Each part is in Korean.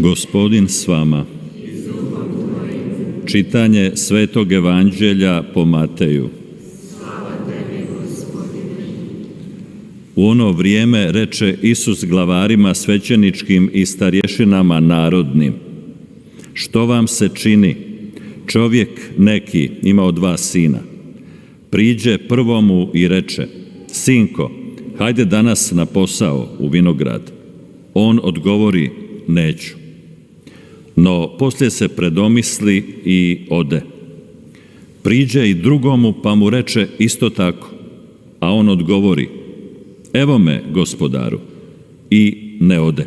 Gospodin s vama. Čitanje Svetog Evanđelja po Mateju. U ono vrijeme reče Isus glavarima svećeničkim i starješinama narodnim: Što vam se čini? Čovjek neki imao 2 sina. Priđe prvomu i reče: Sinko, hajde danas na posao u vinograd. On odgovori: Neću. No poslije se predomisli i ode. Priđe i drugomu pa mu reče isto tako, a on odgovori: Evo me, gospodaru, i ne ode.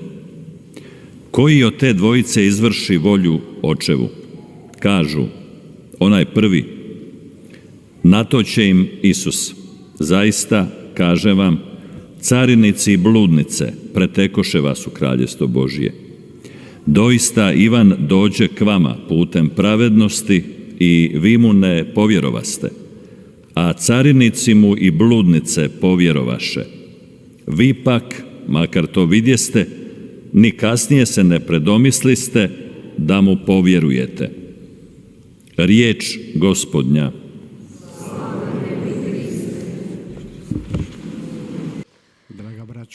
Koji od te dvojice izvrši volju očevu? Kažu: onaj prvi. Na to će im Isus: Zaista, kažem vam, carinici i bludnice pretekoše vas u kraljevstvo Božije. Doista Ivan dođe k vama putem pravednosti i vi mu ne povjerovaste, a carinici mu i bludnice povjerovaše. Vi pak, makar to vidjeste, ni kasnije se ne predomisliste da mu povjerujete. Riječ Gospodnja.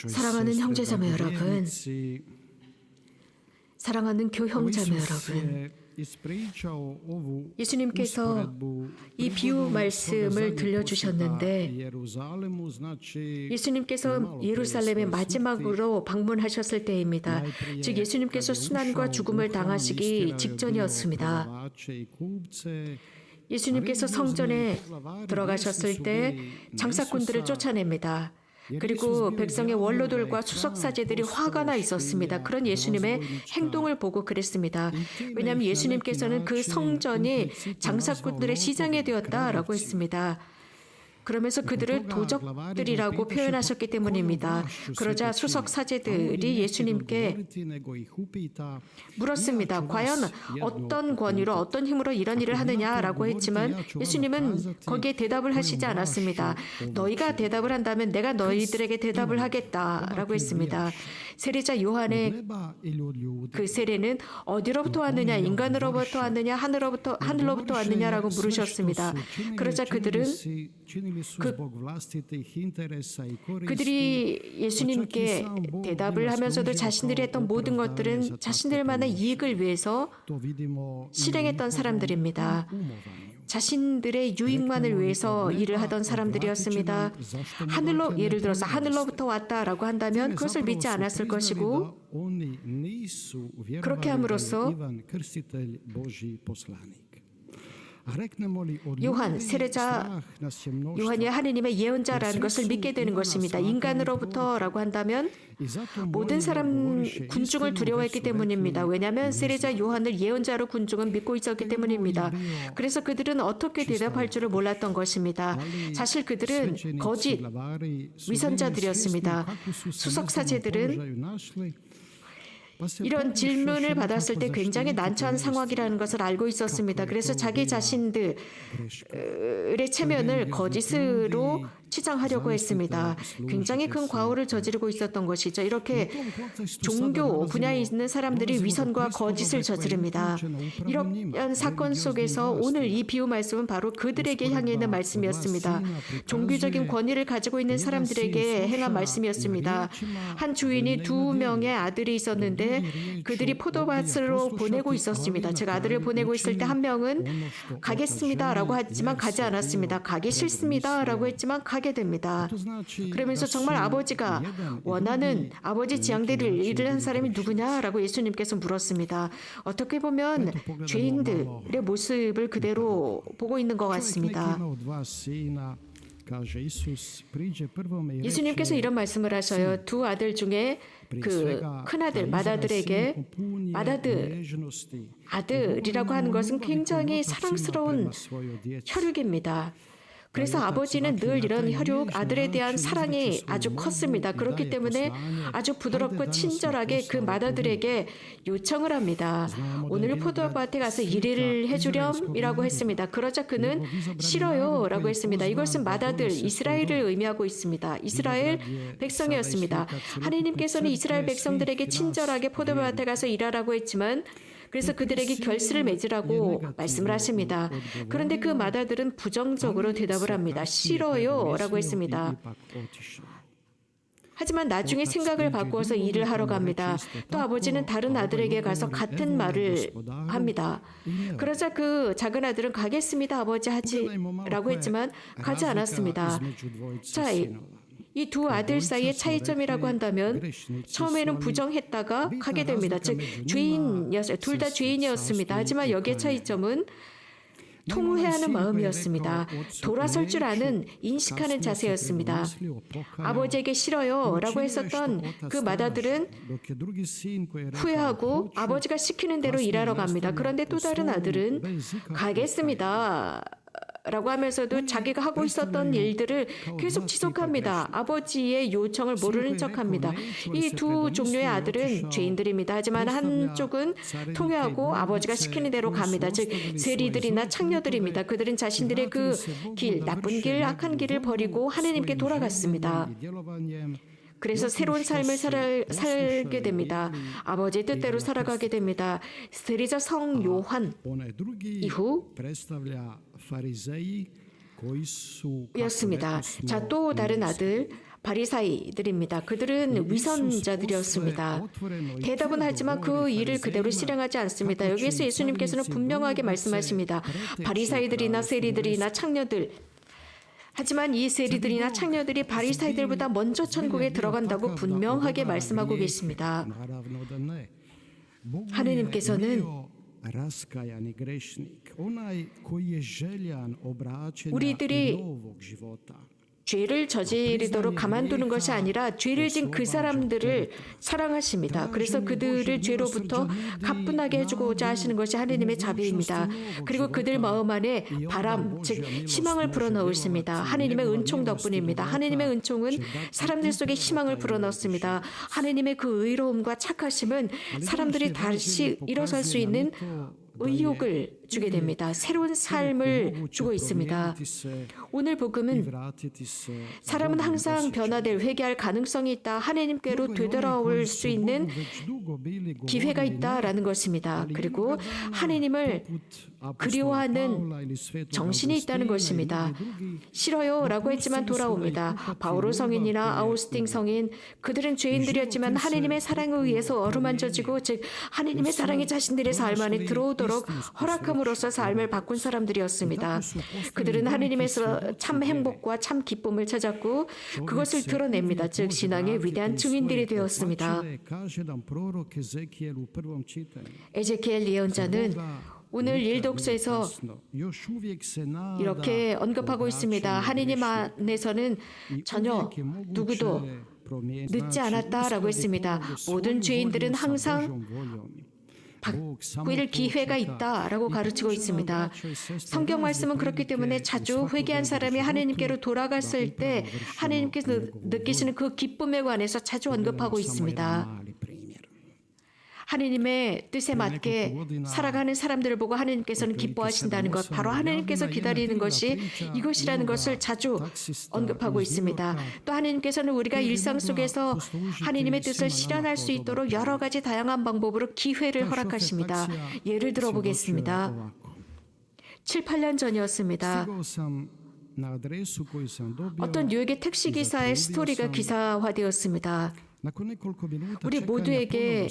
사랑하는 형제자매 여러분, 사랑하는 교형자매 여러분, 예수님께서 이 비유 말씀을 들려주셨는데, 예수님께서 예루살렘에 마지막으로 방문하셨을 때입니다. 즉 예수님께서 순환과 죽음을 당하시기 직전이었습니다. 예수님께서 성전에 들어가셨을 때 장사꾼들을 쫓아냅니다. 그리고 백성의 원로들과 수석사제들이 화가 나 있었습니다. 그런 예수님의 행동을 보고 그랬습니다. 왜냐하면 예수님께서는 그 성전이 장사꾼들의 시장이 되었다라고 했습니다. 그러면서 그들을 도적들이라고 표현하셨기 때문입니다. 그러자 수석사제들이 예수님께 물었습니다. 과연 어떤 권위로 어떤 힘으로 이런 일을 하느냐라고 했지만 예수님은 거기에 대답을 하시지 않았습니다. 너희가 대답을 한다면 내가 너희들에게 대답을 하겠다라고 했습니다. 세례자 요한의 그 세례는 어디로부터 왔느냐, 인간으로부터 왔느냐, 하늘로부터 왔느냐라고 물으셨습니다. 그러자 그들이 예수님께 대답을 하면서도 자신들이 했던 모든 것들은 자신들만의 이익을 위해서 실행했던 사람들입니다. 자신들의 유익만을 위해서 일을 하던 사람들이었습니다. 예를 들어서 하늘로부터 왔다라고 한다면 그것을 믿지 않았을 것이고, 그렇게 함으로써 세례자 요한이 하느님의 예언자라는 것을 믿게 되는 것입니다. 인간으로부터라고 한다면 모든 사람 군중을 두려워했기 때문입니다. 왜냐하면 세례자 요한을 예언자로 군중은 믿고 있었기 때문입니다. 그래서 그들은 어떻게 대답할 줄을 몰랐던 것입니다. 사실 그들은 거짓 위선자들이었습니다. 수석사제들은 이런 질문을 받았을 때 굉장히 난처한 상황이라는 것을 알고 있었습니다. 그래서 자기 자신들의 체면을 거짓으로 치장하려고 했습니다. 굉장히 큰 과오를 저지르고 있었던 것이죠. 이렇게 종교 분야에 있는 사람들이 위선과 거짓을 저지릅니다. 이런 사건 속에서 오늘 이 비유 말씀은 바로 그들에게 향해 있는 말씀이었습니다. 종교적인 권위를 가지고 있는 사람들에게 행한 말씀이었습니다. 한 주인이 2명의 아들이 있었는데 그들이 포도밭으로 보내고 있었습니다. 즉 아들을 보내고 있을 때 한 명은 가겠습니다 라고 하지만 가지 않았습니다. 가기 싫습니다 라고 했지만 가게 됩니다. 그러면서 정말 아버지가 원하는 아버지 지향대로 일을 한 사람이 누구냐라고 예수님께서 물었습니다. 어떻게 보면 죄인들의 모습을 그대로 보고 있는 것 같습니다. 예수님께서 이런 말씀을 하셔요. 2 아들 중에 그 큰아들 맏아들에게 아들이라고 하는 것은 굉장히 사랑스러운 혈육입니다. 그래서 아버지는 늘 이런 혈육, 아들에 대한 사랑이 아주 컸습니다. 그렇기 때문에 아주 부드럽고 친절하게 그 맏아들에게 요청을 합니다. 오늘 포도밭에 가서 일을 해주렴이라고 했습니다. 그러자 그는 싫어요 라고 했습니다. 이것은 맏아들 이스라엘을 의미하고 있습니다. 이스라엘 백성이었습니다. 하나님께서는 이스라엘 백성들에게 친절하게 포도밭에 가서 일하라고 했지만 그래서 그들에게 결실을 맺으라고 말씀을 하십니다. 그런데 그 맏아들은 부정적으로 대답을 합니다. 싫어요 라고 했습니다. 하지만 나중에 생각을 바꾸어서 일을 하러 갑니다. 또 아버지는 다른 아들에게 가서 같은 말을 합니다. 그러자 그 작은 아들은 가겠습니다 아버지 라고 했지만 가지 않았습니다. 자, 이 2 아들 사이의 차이점이라고 한다면 처음에는 부정했다가 가게 됩니다. 즉 죄인이었어요. 둘 다 죄인이었습니다. 하지만 여기의 차이점은 통회하는 마음이었습니다. 돌아설 줄 아는 인식하는 자세였습니다. 아버지에게 싫어요 라고 했었던 그 맏아들은 후회하고 아버지가 시키는 대로 일하러 갑니다. 그런데 또 다른 아들은 가겠습니다 라고 하면서도 자기가 하고 있었던 일들을 계속 지속합니다. 아버지의 요청을 모르는 척합니다. 이 2 종류의 아들은 죄인들입니다. 하지만 한쪽은 통회하고 아버지가 시키는 대로 갑니다. 즉 세리들이나 창녀들입니다. 그들은 자신들의 그 길, 나쁜 길, 악한 길을 버리고 하나님께 돌아갔습니다. 그래서 새로운 삶을 살게 됩니다. 아버지의 뜻대로 살아가게 됩니다. 세리자 성 요한 이후 였습니다. 자, 또 다른 아들 바리사이들입니다. 그들은 위선자들이었습니다. 대답은 하지만 그 일을 그대로 실행하지 않습니다. 여기에서 예수님께서는 분명하게 말씀하십니다. 바리사이들이나 세리들이나 창녀들, 하지만 이 세리들이나 창녀들이 바리사이들보다 먼저 천국에 들어간다고 분명하게 말씀하고 계십니다. 하느님께서는 우리들이 죄를 저지르도록 가만두는 것이 아니라 죄를 진 그 사람들을 사랑하십니다. 그래서 그들을 죄로부터 가뿐하게 해주고자 하시는 것이 하느님의 자비입니다. 그리고 그들 마음 안에 바람, 즉 희망을 불어넣으십니다. 하느님의 은총 덕분입니다. 하느님의 은총은 사람들 속에 희망을 불어넣습니다. 하느님의 그 의로움과 착하심은 사람들이 다시 일어설 수 있는 의욕을 주게 됩니다. 새로운 삶을 주고 있습니다. 오늘 복음은 사람은 항상 변화될 회개할 가능성이 있다. 하나님께로 되돌아올 수 있는 기회가 있다라는 것입니다. 그리고 하나님을 그리워하는 정신이 있다는 것입니다. 싫어요 라고 했지만 돌아옵니다. 바오로 성인이나 아우스팅 성인, 그들은 죄인들이었지만 하나님의 사랑에 의해서 어루만져지고, 즉 하나님의 사랑이 자신들의 삶 안에 들어오도록 허락함으로써 삶을 바꾼 사람들이었습니다. 그들은 하나님에서 참 행복과 참 기쁨을 찾았고 그것을 드러냅니다. 즉 신앙의 위대한 증인들이 되었습니다. 에제키엘 예언자는 오늘 일독서에서 이렇게 언급하고 있습니다. 하느님 안에서는 전혀 누구도 늦지 않았다라고 했습니다. 모든 죄인들은 항상 바꿀 기회가 있다라고 가르치고 있습니다. 성경 말씀은 그렇기 때문에 자주 회개한 사람이 하나님께로 돌아갔을 때 하나님께서 느끼시는 그 기쁨에 관해서 자주 언급하고 있습니다. 하느님의 뜻에 맞게 살아가는 사람들을 보고 하느님께서는 기뻐하신다는 것, 바로 하느님께서 기다리는 것이 이것이라는 것을 자주 언급하고 있습니다. 또 하느님께서는 우리가 일상 속에서 하느님의 뜻을 실현할 수 있도록 여러 가지 다양한 방법으로 기회를 허락하십니다. 예를 들어 보겠습니다. 7, 8년 전이었습니다. 어떤 뉴욕의 택시기사의 스토리가 기사화되었습니다. 우리 모두에게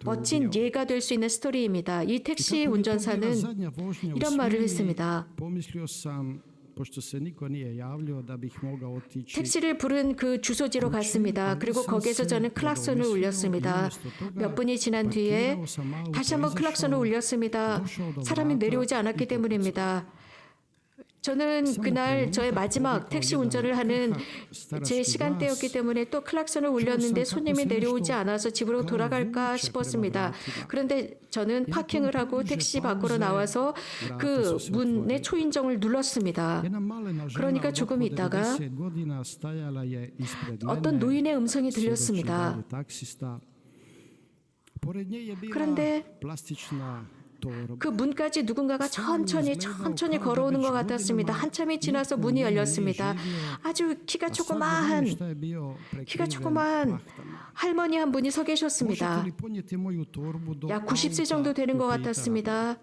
멋진 예가 될 수 있는 스토리입니다. 이 택시 운전사는 이런 말을 했습니다. 택시를 부른 그 주소지로 갔습니다. 그리고 거기에서 저는 클락선을 울렸습니다. 몇 분이 지난 뒤에 다시 한번 클락선을 울렸습니다. 사람이 내려오지 않았기 때문입니다. 저는 그날 저의 마지막 택시 운전을 하는 제 시간대였기 때문에 또 클락선을 울렸는데 손님이 내려오지 않아서 집으로 돌아갈까 싶었습니다. 그런데 저는 파킹을 하고 택시 밖으로 나와서 그 문의 초인종을 눌렀습니다. 그러니까 조금 있다가 어떤 노인의 음성이 들렸습니다. 그런데 그 문까지 누군가가 천천히 걸어오는 것 같았습니다. 한참이 지나서 문이 열렸습니다. 아주 키가 조그마한 할머니 한 분이 서 계셨습니다. 약 90세 정도 되는 것 같았습니다.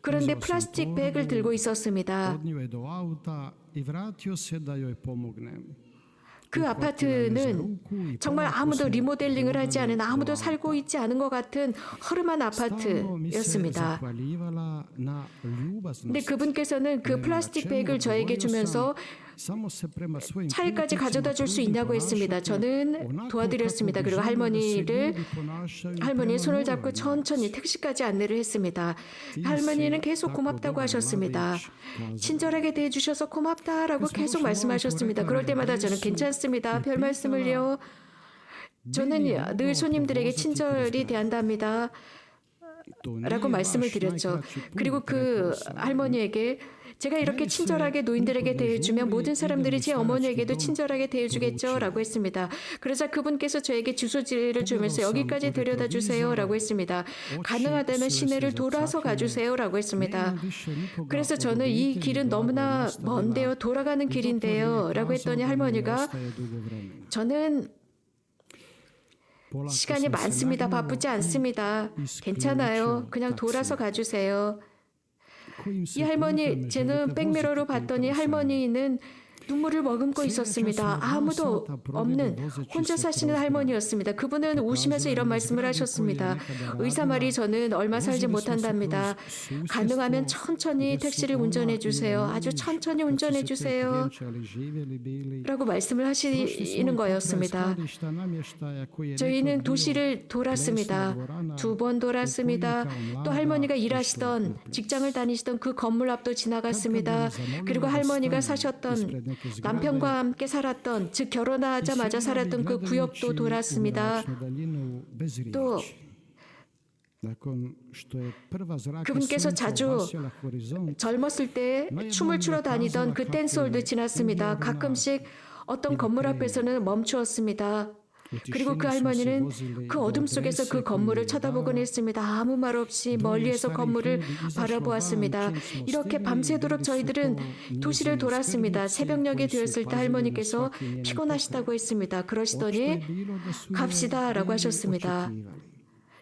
그런데 플라스틱 백을 들고 있었습니다. 그 아파트는 정말 아무도 리모델링을 하지 않은, 아무도 살고 있지 않은 것 같은 허름한 아파트였습니다. 근데 그분께서는 그 플라스틱 백을 저에게 주면서 차에까지 가져다 줄 수 있냐고 했습니다. 저는 도와드렸습니다. 그리고 할머니의 손을 잡고 천천히 택시까지 안내를 했습니다. 할머니는 계속 고맙다고 하셨습니다. 친절하게 대해주셔서 고맙다라고 계속 말씀하셨습니다. 그럴 때마다 저는 괜찮습니다. 별 말씀을요. 저는 늘 손님들에게 친절히 대한답니다. 라고 말씀을 드렸죠. 그리고 그 할머니에게 제가 이렇게 친절하게 노인들에게 대해주면 모든 사람들이 제 어머니에게도 친절하게 대해주겠죠 라고 했습니다. 그러자 그분께서 저에게 주소지를 주면서 여기까지 데려다 주세요 라고 했습니다. 가능하다면 시내를 돌아서 가주세요 라고 했습니다. 그래서 저는 이 길은 너무나 먼데요, 돌아가는 길인데요 라고 했더니 할머니가 저는 시간이 많습니다. 바쁘지 않습니다. 괜찮아요. 그냥 돌아서 가주세요. 이 할머니, 저는 백미러로 봤더니 할머니는 눈물을 머금고 있었습니다. 아무도 없는 혼자 사시는 할머니였습니다. 그분은 우시면서 이런 말씀을 하셨습니다. 의사 말이 저는 얼마 살지 못한답니다. 가능하면 천천히 택시를 운전해 주세요. 아주 천천히 운전해 주세요. 라고 말씀을 하시는 거였습니다. 저희는 도시를 돌았습니다. 2번 돌았습니다. 또 할머니가 일하시던, 직장을 다니시던 그 건물 앞도 지나갔습니다. 그리고 할머니가 사셨던, 남편과 함께 살았던, 즉 결혼하자마자 살았던 그 구역도 돌았습니다. 또 그분께서 자주 젊었을 때 춤을 추러 다니던 그 댄스홀도 지났습니다. 가끔씩 어떤 건물 앞에서는 멈추었습니다. 그리고 그 할머니는 그 어둠 속에서 그 건물을 쳐다보곤 했습니다. 아무 말 없이 멀리에서 건물을 바라보았습니다. 이렇게 밤새도록 저희들은 도시를 돌았습니다. 새벽녘이 되었을 때 할머니께서 피곤하시다고 했습니다. 그러시더니 갑시다 라고 하셨습니다.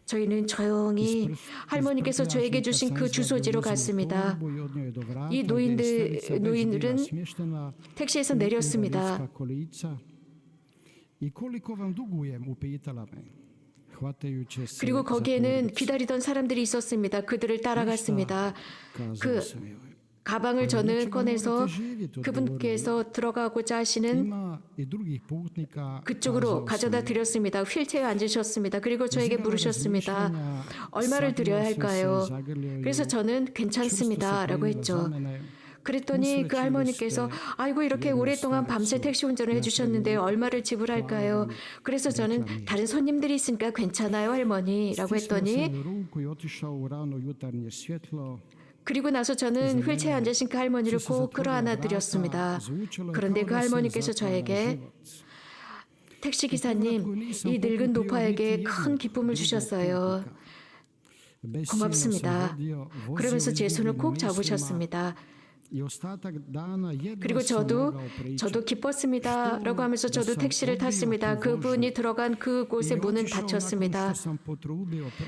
저희는 조용히 할머니께서 저에게 주신 그 주소지로 갔습니다. 이 노인들은 택시에서 내렸습니다. 그리고 거기에는 기다리던 사람들이 있었습니다. 그들을 따라갔습니다. 그 가방을 저는 꺼내서 그분께서 들어가고자 하시는 그쪽으로 가져다 드렸습니다. 휠체어에 앉으셨습니다. 그리고 저에게 물으셨습니다. 얼마를 드려야 할까요? 그래서 저는 괜찮습니다 라고 했죠. 그랬더니 그 할머니께서 아이고 이렇게 오랫동안 밤새 택시 운전을 해주셨는데 얼마를 지불할까요? 그래서 저는 다른 손님들이 있으니까 괜찮아요 할머니 라고 했더니 그리고 나서 저는 휠체어에 앉으신 그 할머니를 꼭 끌어안아 드렸습니다. 그런데 그 할머니께서 저에게 택시 기사님, 이 늙은 노파에게 큰 기쁨을 주셨어요. 고맙습니다. 그러면서 제 손을 콕 잡으셨습니다. 그리고 저도 기뻤습니다 라고 하면서 저도 택시를 탔습니다. 그분이 들어간 그곳의 문은 닫혔습니다.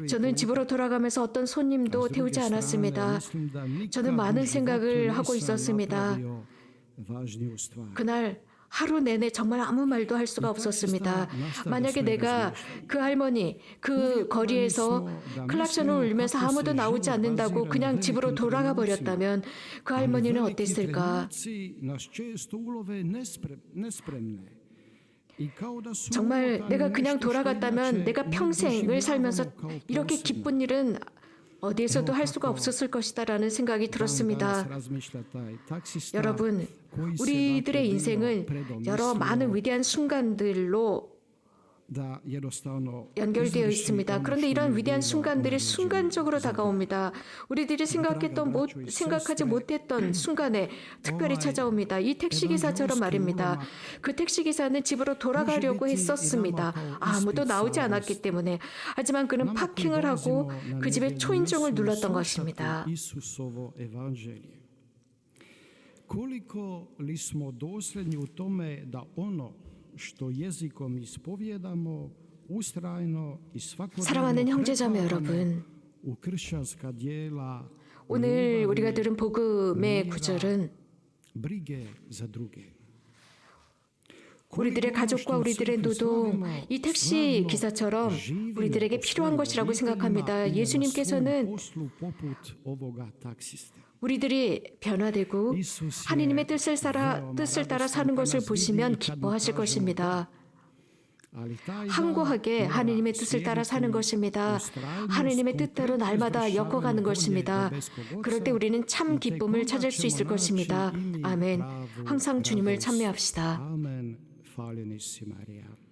저는 집으로 돌아가면서 어떤 손님도 태우지 않았습니다. 저는 많은 생각을 하고 있었습니다. 그날 하루 내내 정말 아무 말도 할 수가 없었습니다. 만약에 내가 그 할머니 그 거리에서 클락션을 울리면서 아무도 나오지 않는다고 그냥 집으로 돌아가 버렸다면 그 할머니는 어땠을까? 정말 내가 그냥 돌아갔다면 내가 평생을 살면서 이렇게 기쁜 일은 어디에서도 할 수가 없었을 것이다라는 생각이 들었습니다. 여러분, 우리들의 인생은 여러 많은 위대한 순간들로 연결되어 있습니다. 그런데 이런 위대한 순간들이 순간적으로 다가옵니다. 우리들이 생각하지 못했던 순간에 특별히 찾아옵니다. 이 택시기사처럼 말입니다. 그 택시기사는 집으로 돌아가려고 했었습니다. 아무도 나오지 않았기 때문에. 하지만 그는 파킹을 하고 그 집에 초인종을 눌렀던 것입니다. Koliko li smo dosljedni u tome da ono što jezikom ispovijedamo ustrajno i 사랑하는 svakodnevno 형제자매 여러분, u kršćanska djela 오늘 우리가 들은 복음의 구절은 brige za druge. 우리들의 가족과 우리들의 노동, 이 택시 기사처럼 우리들에게 필요한 것이라고 생각합니다. 예수님께서는 우리들이 변화되고 하나님의 뜻을 따라 사는 것을 보시면 기뻐하실 것입니다. 항고하게 하나님의 뜻을 따라 사는 것입니다. 하나님의 뜻대로 날마다 엮어가는 것입니다. 그럴 때 우리는 참 기쁨을 찾을 수 있을 것입니다. 아멘. 항상 주님을 찬미합시다. Amen. Hvaljeni si Marija.